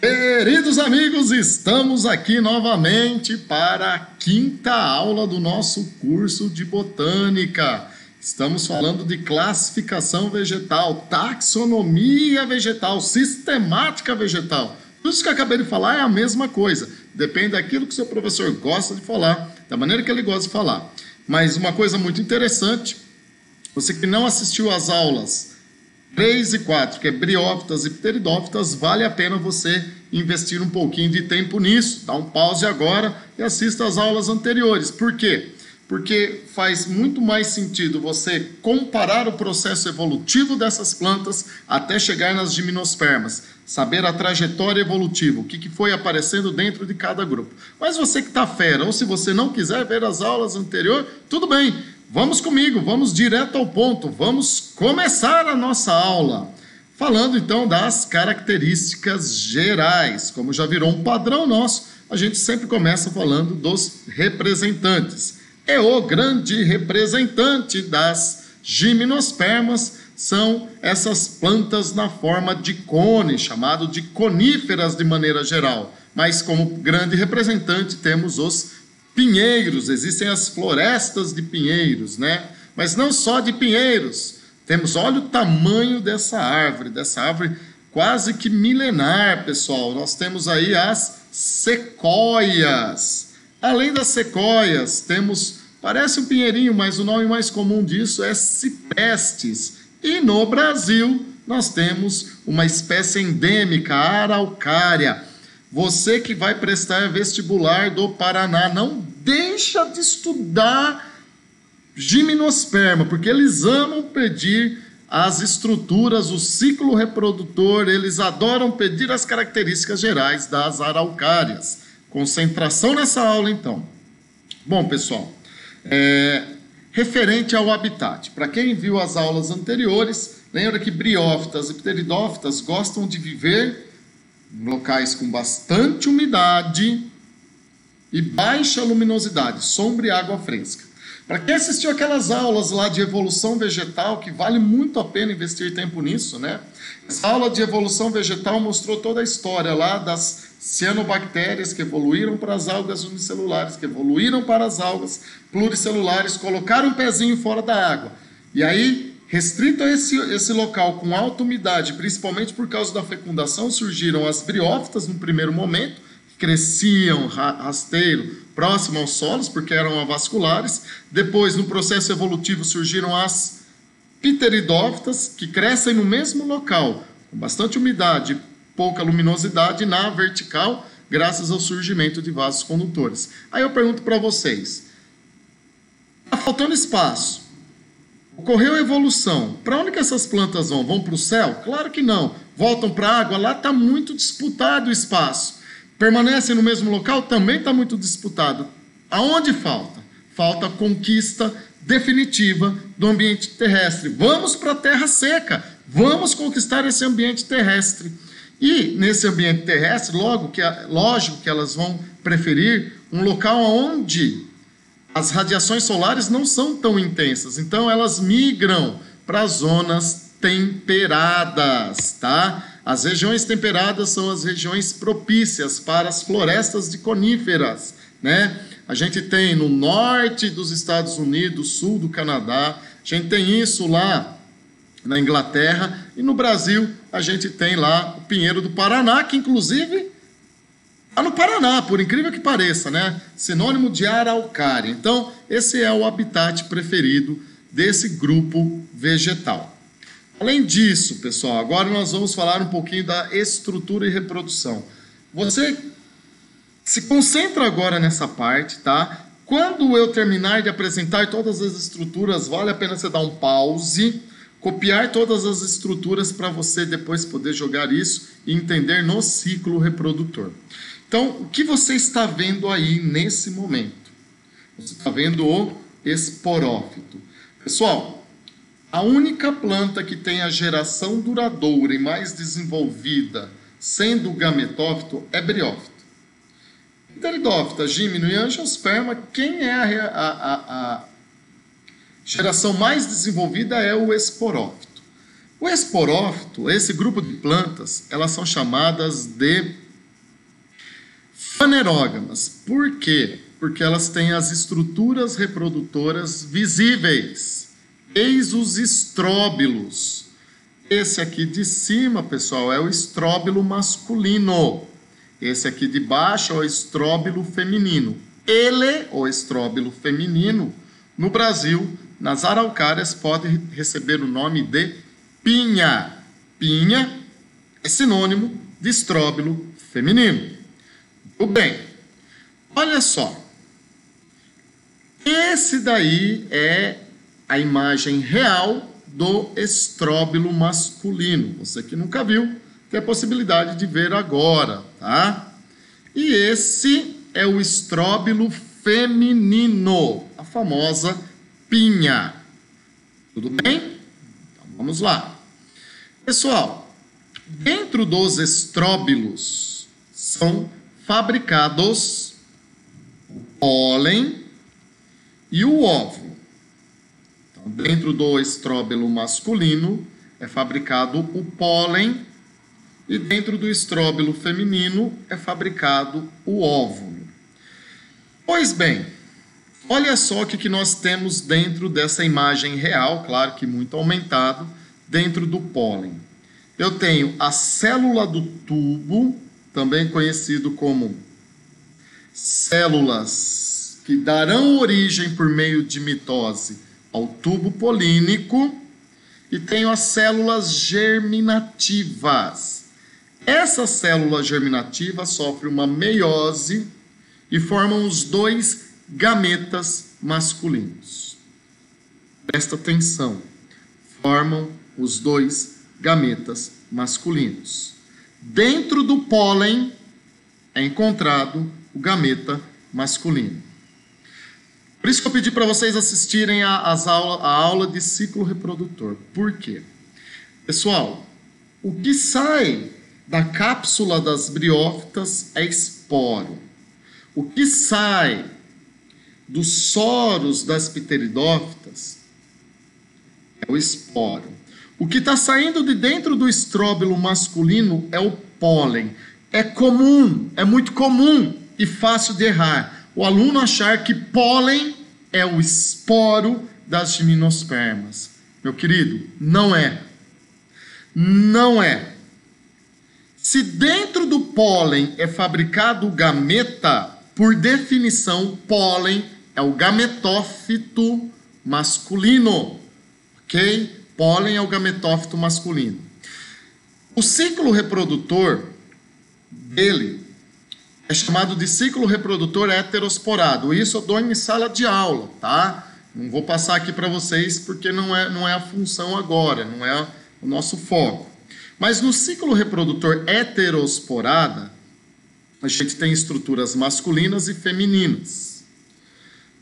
Queridos amigos, estamos aqui novamente para a quinta aula do nosso curso de Botânica. Estamos falando de classificação vegetal, taxonomia vegetal, sistemática vegetal. Tudo isso que eu acabei de falar é a mesma coisa. Depende daquilo que o seu professor gosta de falar, da maneira que ele gosta de falar. Mas uma coisa muito interessante, você que não assistiu às aulas 3 e 4, que é briófitas e pteridófitas, vale a pena você investir um pouquinho de tempo nisso. Dá um pause agora e assista às aulas anteriores. Por quê? Porque faz muito mais sentido você comparar o processo evolutivo dessas plantas até chegar nas gimnospermas, saber a trajetória evolutiva, o que foi aparecendo dentro de cada grupo. Mas você que está fera, ou se você não quiser ver as aulas anteriores, tudo bem. Vamos comigo, vamos direto ao ponto, vamos começar a nossa aula. Falando então das características gerais, como já virou um padrão nosso, a gente sempre começa falando dos representantes. E o grande representante das gimnospermas são essas plantas na forma de cone, chamado de coníferas de maneira geral. Mas como grande representante temos os pinheiros, existem as florestas de pinheiros, né? Mas não só de pinheiros, temos, olha o tamanho dessa árvore quase que milenar, pessoal. Nós temos aí as sequoias. Além das sequoias, temos, parece um pinheirinho, mas o nome mais comum disso é ciprestes. E no Brasil, nós temos uma espécie endêmica, a araucária. Você que vai prestar vestibular do Paraná, não deixa de estudar gimnosperma, porque eles amam pedir as estruturas, o ciclo reprodutor, eles adoram pedir as características gerais das araucárias. Concentração nessa aula, então. Bom, pessoal, referente ao habitat, para quem viu as aulas anteriores, lembra que briófitas e pteridófitas gostam de viver em locais com bastante umidade e baixa luminosidade, sombra e água fresca. Para quem assistiu aquelas aulas lá de evolução vegetal, que vale muito a pena investir tempo nisso, né? Essa aula de evolução vegetal mostrou toda a história lá das cianobactérias que evoluíram para as algas unicelulares, que evoluíram para as algas pluricelulares, colocaram um pezinho fora da água. E aí, restrito a esse local com alta umidade, principalmente por causa da fecundação, surgiram as briófitas no primeiro momento, que cresciam rasteiro, próximo aos solos, porque eram avasculares. Depois, no processo evolutivo, surgiram as pteridófitas, que crescem no mesmo local, com bastante umidade, pouca luminosidade, na vertical, graças ao surgimento de vasos condutores. Aí eu pergunto para vocês, está faltando espaço? Ocorreu evolução. Para onde que essas plantas vão? Vão para o céu? Claro que não. Voltam para a água? Lá está muito disputado o espaço. Permanecem no mesmo local? Também está muito disputado. Aonde falta? Falta a conquista definitiva do ambiente terrestre. Vamos para a terra seca. Vamos conquistar esse ambiente terrestre. E nesse ambiente terrestre, lógico que elas vão preferir um local onde as radiações solares não são tão intensas, então elas migram para as zonas temperadas, tá? As regiões temperadas são as regiões propícias para as florestas de coníferas, né? A gente tem no norte dos Estados Unidos, sul do Canadá, a gente tem isso lá na Inglaterra, e no Brasil a gente tem lá o pinheiro do Paraná, que inclusive no Paraná, por incrível que pareça, né? Sinônimo de araucária. Então, esse é o habitat preferido desse grupo vegetal. Além disso, pessoal, agora nós vamos falar um pouquinho da estrutura e reprodução. Você se concentra agora nessa parte, tá? Quando eu terminar de apresentar todas as estruturas, vale a pena você dar um pause, copiar todas as estruturas para você depois poder jogar isso e entender no ciclo reprodutor. Então, o que você está vendo aí nesse momento? Você está vendo o esporófito. Pessoal, a única planta que tem a geração duradoura e mais desenvolvida, sendo o gametófito, é briófito. Pteridófita, gímino e angiosperma, quem é a geração mais desenvolvida é o esporófito. O esporófito, esse grupo de plantas, elas são chamadas de Fanerógamas. Por quê? Porque elas têm as estruturas reprodutoras visíveis. Eis os estróbilos. Esse aqui de cima, pessoal, é o estróbilo masculino. Esse aqui de baixo é o estróbilo feminino. Ele, o estróbilo feminino, no Brasil, nas araucárias, pode receber o nome de pinha. Pinha é sinônimo de estróbilo feminino. Muito bem. Olha só. Esse daí é a imagem real do estróbilo masculino. Você que nunca viu, tem a possibilidade de ver agora, tá? E esse é o estróbilo feminino, a famosa pinha. Tudo bem? Então vamos lá. Pessoal, dentro dos estróbilos são fabricados o pólen e o óvulo. Então, dentro do estróbilo masculino é fabricado o pólen e dentro do estróbilo feminino é fabricado o óvulo. Pois bem, olha só o que nós temos dentro dessa imagem real, claro que muito aumentado, dentro do pólen. Eu tenho a célula do tubo, também conhecido como células que darão origem por meio de mitose ao tubo polínico, e tenho as células germinativas. Essa célula germinativa sofre uma meiose e formam os dois gametas masculinos. Presta atenção, formam os dois gametas masculinos. Dentro do pólen é encontrado o gameta masculino. Por isso que eu pedi para vocês assistirem a aula de ciclo reprodutor. Por quê? Pessoal, o que sai da cápsula das briófitas é esporo. O que sai dos soros das pteridófitas é o esporo. O que está saindo de dentro do estróbilo masculino é o pólen. É comum, é muito comum e fácil de errar o aluno achar que pólen é o esporo das gimnospermas. Meu querido, não é. Não é. Se dentro do pólen é fabricado o gameta, por definição, pólen é o gametófito masculino. Ok? Pólen é o gametófito masculino. O ciclo reprodutor dele é chamado de ciclo reprodutor heterosporado. Isso eu dou em sala de aula, tá? Não vou passar aqui para vocês porque não é a função agora, não é o nosso foco. Mas no ciclo reprodutor heterosporada, a gente tem estruturas masculinas e femininas.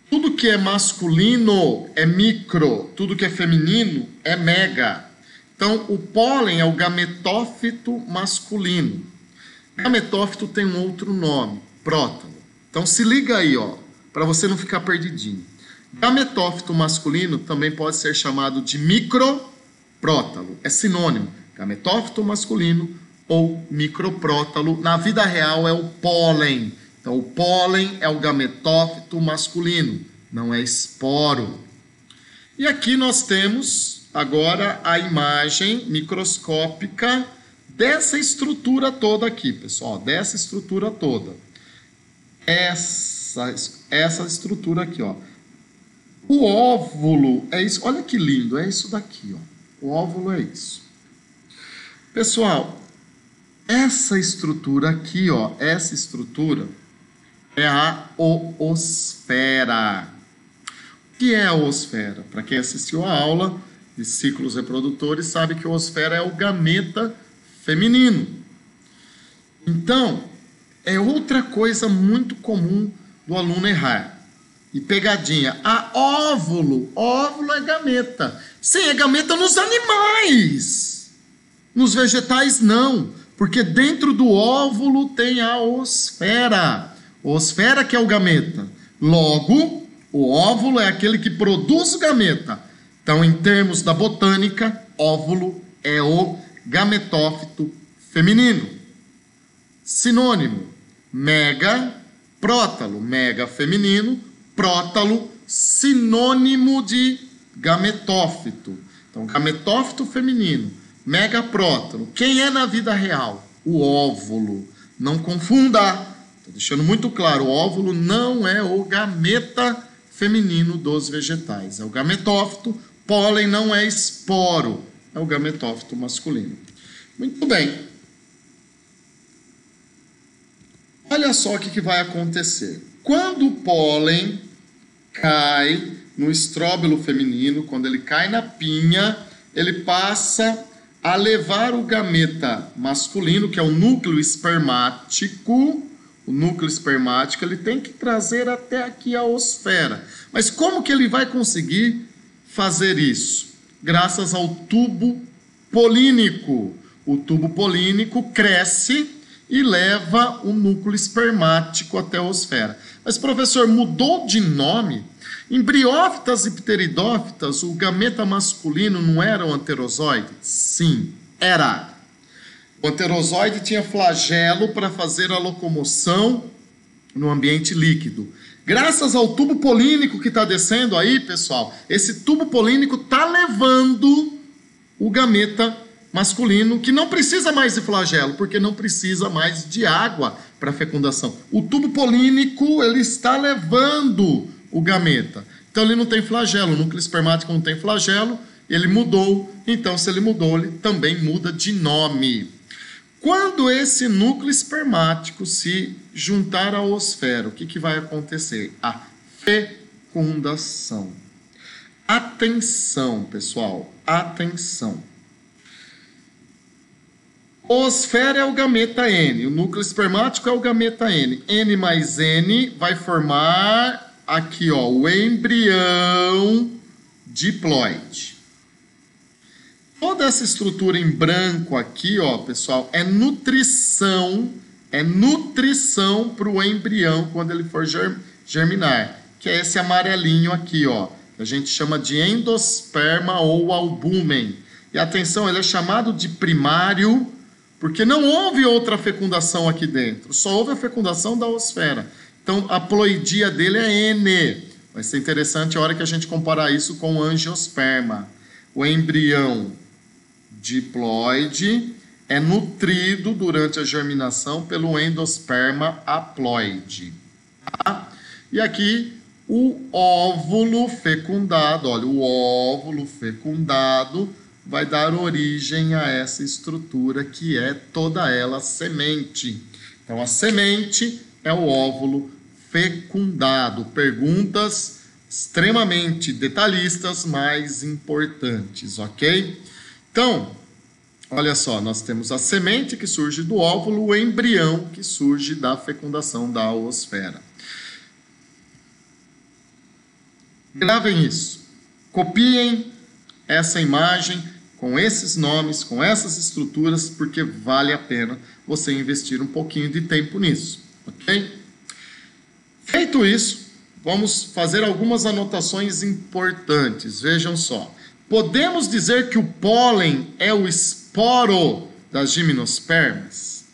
Tudo que é masculino é micro, tudo que é feminino é mega. Então, o pólen é o gametófito masculino. Gametófito tem um outro nome, prótalo. Então se liga aí, ó, para você não ficar perdidinho. Gametófito masculino também pode ser chamado de microprótalo. É sinônimo. Gametófito masculino ou microprótalo. Na vida real é o pólen. Então o pólen é o gametófito masculino, não é esporo. E aqui nós temos agora a imagem microscópica dessa estrutura toda aqui, pessoal, dessa estrutura toda. Essa estrutura aqui, ó. O óvulo é isso, olha que lindo, é isso daqui, ó. O óvulo é isso. Pessoal, essa estrutura aqui, ó, essa estrutura é a oosfera. O que é a oosfera? Para quem assistiu a aula de ciclos reprodutores, sabe que a oosfera é o gameta feminino. Então, é outra coisa muito comum do aluno errar. E pegadinha, óvulo é gameta. Sim, é gameta nos animais. Nos vegetais não, porque dentro do óvulo tem a oosfera. Oosfera que é o gameta. Logo, o óvulo é aquele que produz o gameta. Então, em termos da botânica, óvulo é o gametófito feminino. Sinônimo, mega, prótalo, mega feminino, prótalo, sinônimo de gametófito. Então, gametófito feminino, mega prótalo. Quem é na vida real? O óvulo. Não confunda. Estou deixando muito claro, o óvulo não é o gameta feminino dos vegetais. É o gametófito, pólen não é esporo, é o gametófito masculino. Muito bem. Olha só o que vai acontecer. Quando o pólen cai no estróbilo feminino, quando ele cai na pinha, ele passa a levar o gameta masculino, que é o núcleo espermático. O núcleo espermático ele tem que trazer até aqui a osfera. Mas como que ele vai conseguir fazer isso? Graças ao tubo polínico. O tubo polínico cresce e leva o núcleo espermático até a osfera. Mas, professor, mudou de nome? Em briófitas e pteridófitas, o gameta masculino não era o anterozoide? Sim, era. O anterozoide tinha flagelo para fazer a locomoção no ambiente líquido. Graças ao tubo polínico que está descendo aí, pessoal, esse tubo polínico está levando o gameta masculino, que não precisa mais de flagelo, porque não precisa mais de água para fecundação. O tubo polínico, ele está levando o gameta. Então, ele não tem flagelo, o núcleo espermático não tem flagelo, ele mudou. Então, se ele mudou, ele também muda de nome. Quando esse núcleo espermático se juntar à osfera, o que vai acontecer? A fecundação. Atenção, pessoal, atenção. Osfera é o gameta N, o núcleo espermático é o gameta N. N mais N vai formar aqui, ó, o embrião diploide. Toda essa estrutura em branco aqui, ó, pessoal, é nutrição para o embrião quando ele for germinar, que é esse amarelinho aqui, ó, que a gente chama de endosperma ou albúmen. E atenção, ele é chamado de primário porque não houve outra fecundação aqui dentro, só houve a fecundação da osfera. Então, a ploidia dele é N. Vai ser interessante a hora que a gente comparar isso com o angiosperma. O embrião diploide é nutrido durante a germinação pelo endosperma haploide. Tá? E aqui o óvulo fecundado, olha, o óvulo fecundado vai dar origem a essa estrutura que é toda ela semente. Então, a semente é o óvulo fecundado. Perguntas extremamente detalhistas, mas importantes, ok? Então, olha só, nós temos a semente que surge do óvulo, o embrião que surge da fecundação da oosfera. Gravem isso. Copiem essa imagem com esses nomes, com essas estruturas, porque vale a pena você investir um pouquinho de tempo nisso, ok? Feito isso, vamos fazer algumas anotações importantes. Vejam só. Podemos dizer que o pólen é o esporo das gimnospermas?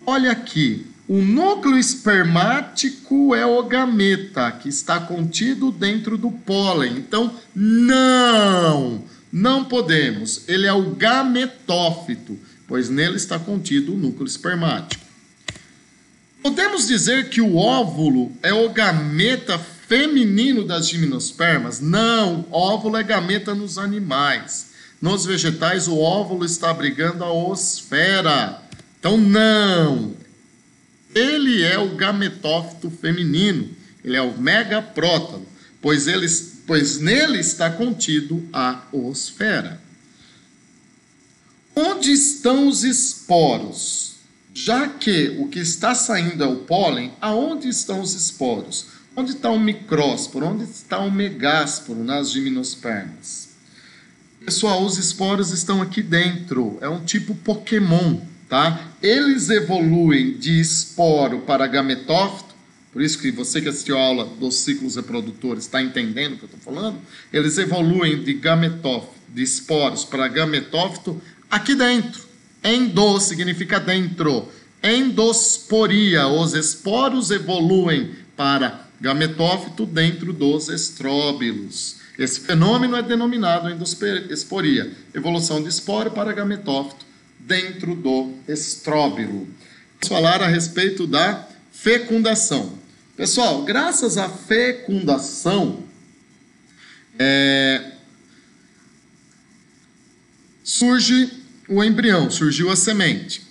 Olha aqui, o núcleo espermático é o gameta, que está contido dentro do pólen. Então, não podemos. Ele é o gametófito, pois nele está contido o núcleo espermático. Podemos dizer que o óvulo é o gameta feminino das gimnospermas? Não, óvulo é gameta nos animais. Nos vegetais, o óvulo está abrigando a osfera. Então, não. Ele é o gametófito feminino. Ele é o megaprótalo, pois nele está contido a osfera. Onde estão os esporos? Já que o que está saindo é o pólen, aonde estão os esporos? Onde está o micrósporo? Onde está o megásporo nas gimnospermas? Pessoal, os esporos estão aqui dentro. É um tipo Pokémon, tá? Eles evoluem de esporo para gametófito. Por isso que você que assistiu a aula dos ciclos reprodutores está entendendo o que eu estou falando. Eles evoluem de gametófito, de esporos para gametófito aqui dentro. Endo significa dentro. endosporia. Os esporos evoluem para gametófito dentro dos estróbilos. Esse fenômeno é denominado endosporia, evolução de esporo para gametófito dentro do estróbilo. Vamos falar a respeito da fecundação. Pessoal, graças à fecundação, surge o embrião, surgiu a semente.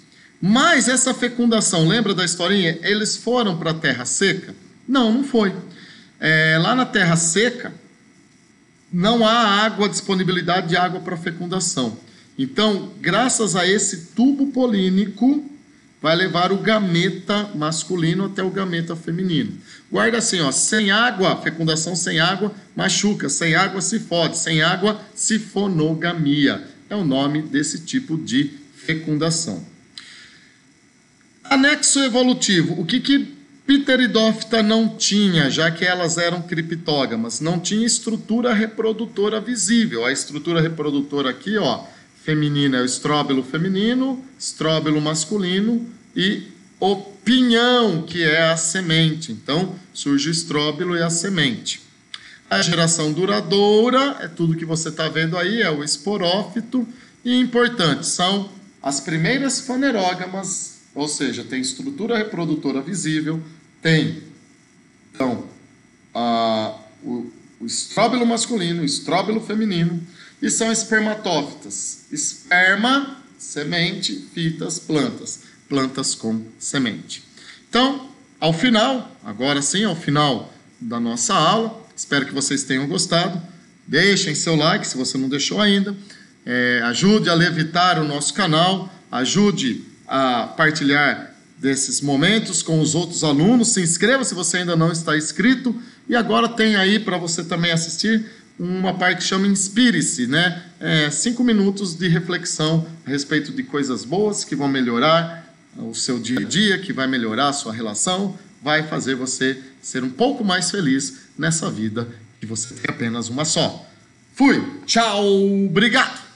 Mas essa fecundação, lembra da historinha? Eles foram para a terra seca? Não, não foi. Lá na terra seca, não há água, disponibilidade de água para fecundação. Então, graças a esse tubo polínico, vai levar o gameta masculino até o gameta feminino. Guarda assim, ó, sem água, fecundação sem água machuca, sem água se fode, sem água sifonogamia. É o nome desse tipo de fecundação. Anexo evolutivo. O que Pteridófita não tinha, já que elas eram criptógamas? Não tinha estrutura reprodutora visível. A estrutura reprodutora aqui, ó, feminina é o estróbilo feminino, estróbilo masculino e o pinhão, que é a semente. Então, surge o estróbilo e a semente. A geração duradoura é tudo que você está vendo aí, é o esporófito. E importante, são as primeiras fanerógamas, ou seja, tem estrutura reprodutora visível, tem, então, o estróbilo masculino, o estróbilo feminino, e são espermatófitas. Esperma, semente, fitas, plantas. Plantas com semente. Então, ao final, agora sim, ao final da nossa aula, espero que vocês tenham gostado. Deixem seu like, se você não deixou ainda. Ajude a levitar o nosso canal. Ajude a partilhar desses momentos com os outros alunos. Se inscreva se você ainda não está inscrito. E agora tem aí para você também assistir uma parte que chama Inspire-se, né? 5 minutos de reflexão a respeito de coisas boas que vão melhorar o seu dia a dia, que vai melhorar a sua relação, vai fazer você ser um pouco mais feliz nessa vida que você tem apenas uma só. Fui, tchau, obrigado!